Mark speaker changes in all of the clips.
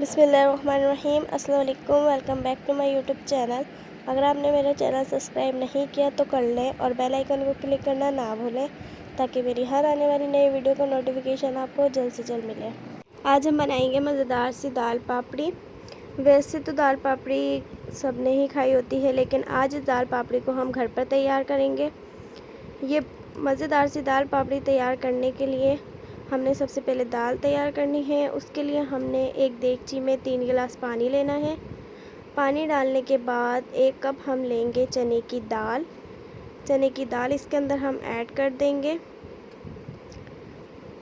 Speaker 1: बिस्मिल्लाहिर्रहमानिर्रहीम। अस्सलाम वालेकुम। Welcome back to my YouTube channel. अगर आपने मेरा चैनल सब्सक्राइब नहीं किया तो कर लें और बेल आइकन को क्लिक करना ना भूलें ताकि मेरी हर आने वाली नई वीडियो का नोटिफिकेशन आपको जल्द से जल्द मिले। आज हम बनाएंगे मज़ेदार सी दाल पापड़ी। वैसे तो दाल पापड़ी सब ने ही खाई होती है, लेकिन आज इस दाल पापड़ी को हम घर पर तैयार करेंगे। ये मज़ेदार सी दाल पापड़ी तैयार करने के लिए हमने सबसे पहले दाल तैयार करनी है। उसके लिए हमने एक देगची में 3 गिलास पानी लेना है। पानी डालने के बाद 1 कप हम लेंगे चने की दाल। चने की दाल इसके अंदर हम ऐड कर देंगे।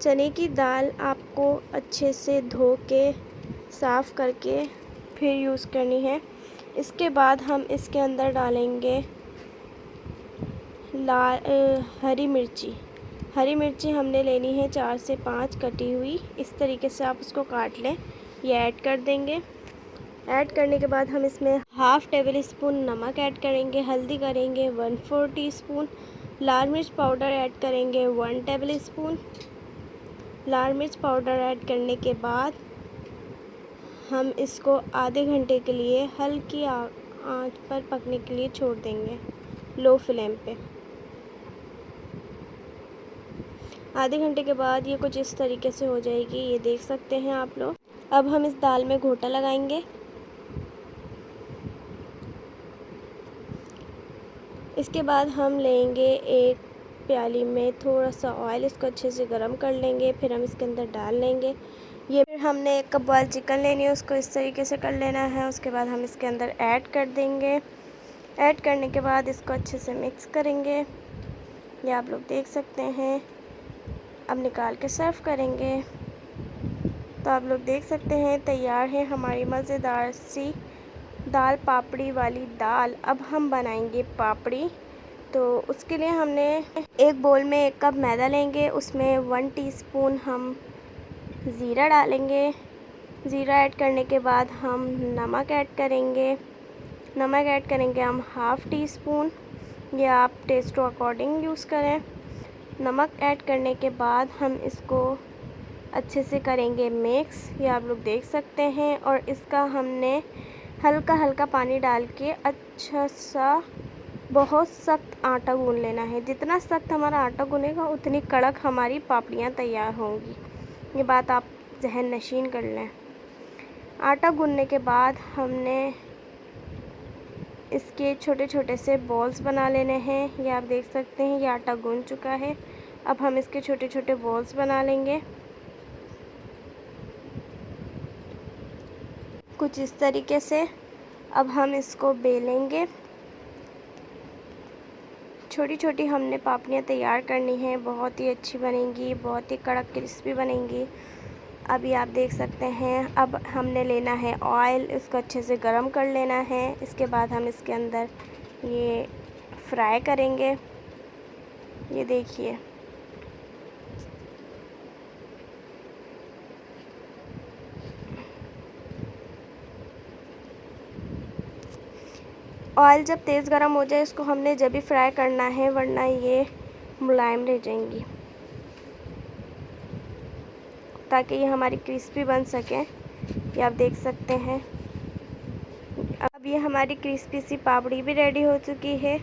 Speaker 1: चने की दाल आपको अच्छे से धो के साफ़ करके फिर यूज़ करनी है। इसके बाद हम इसके अंदर डालेंगे हरी मिर्ची हमने लेनी है 4 से 5 कटी हुई। इस तरीके से आप उसको काट लें। ये ऐड कर देंगे। ऐड करने के बाद हम इसमें हाफ़ टेबल स्पून नमक ऐड करेंगे। हल्दी करेंगे 1/4 टीस्पून। लाल मिर्च पाउडर ऐड करेंगे 1 टेबल स्पून। लाल मिर्च पाउडर ऐड करने के बाद हम इसको आधे घंटे के लिए हल्की आंच पर पकने के लिए छोड़ देंगे, लो फ्लेम पे। आधे घंटे के बाद ये कुछ इस तरीके से हो जाएगी, ये देख सकते हैं आप लोग। अब हम इस दाल में घोटा लगाएंगे। इसके बाद हम लेंगे एक प्याली में थोड़ा सा ऑयल, इसको अच्छे से गरम कर लेंगे। फिर हम इसके अंदर डाल लेंगे ये। फिर हमने 1 कप बॉयल चिकन लेनी है, उसको इस तरीके से कर लेना है। उसके बाद हम इसके अंदर ऐड कर देंगे। ऐड करने के बाद इसको अच्छे से मिक्स करेंगे, ये आप लोग देख सकते हैं। अब निकाल के सर्व करेंगे। तो आप लोग देख सकते हैं तैयार है हमारी मज़ेदार सी दाल पापड़ी वाली दाल। अब हम बनाएंगे पापड़ी। तो उसके लिए हमने एक बोल में 1 कप मैदा लेंगे, उसमें 1 टीस्पून हम ज़ीरा डालेंगे। ज़ीरा ऐड करने के बाद हम नमक ऐड करेंगे। नमक ऐड करेंगे हम हाफ़ टीस्पून, या आप टेस्ट टू अकॉर्डिंग यूज़ करें। नमक ऐड करने के बाद हम इसको अच्छे से करेंगे मिक्स, ये आप लोग देख सकते हैं। और इसका हमने हल्का हल्का पानी डाल के अच्छा सा बहुत सख्त आटा गूँध लेना है। जितना सख्त हमारा आटा गूँधेगा उतनी कड़क हमारी पापड़ियाँ तैयार होंगी, ये बात आप ज़हन नशीन कर लें। आटा गूँधने के बाद हमने इसके छोटे छोटे से बॉल्स बना लेने हैं, ये आप देख सकते हैं। ये आटा गूँध चुका है। अब हम इसके छोटे छोटे बॉल्स बना लेंगे कुछ इस तरीके से। अब हम इसको बेलेंगे। छोटी छोटी हमने पापड़ियाँ तैयार करनी है, बहुत ही अच्छी बनेंगी, बहुत ही कड़क क्रिस्पी बनेंगी। अभी आप देख सकते हैं। अब हमने लेना है ऑयल, इसको अच्छे से गरम कर लेना है। इसके बाद हम इसके अंदर ये फ्राई करेंगे, ये देखिए। ऑयल जब तेज़ गरम हो जाए इसको हमने जब भी फ्राई करना है, वरना ये मुलायम रह जाएंगी, ताकि ये हमारी क्रिस्पी बन सके। ये आप देख सकते हैं। अब ये हमारी क्रिस्पी सी पापड़ी भी रेडी हो चुकी है।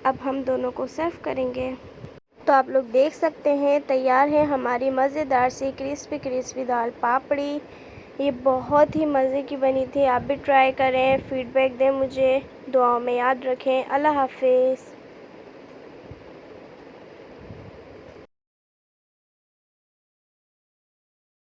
Speaker 1: अब हम दोनों को सर्व करेंगे। तो आप लोग देख सकते हैं तैयार है हमारी मज़ेदार सी क्रिस्पी दाल पापड़ी। ये बहुत ही मज़े की बनी थी। आप भी ट्राई करें, फ़ीडबैक दें मुझे, दुआओं में याद रखें। अल्लाह हाफ़िज़।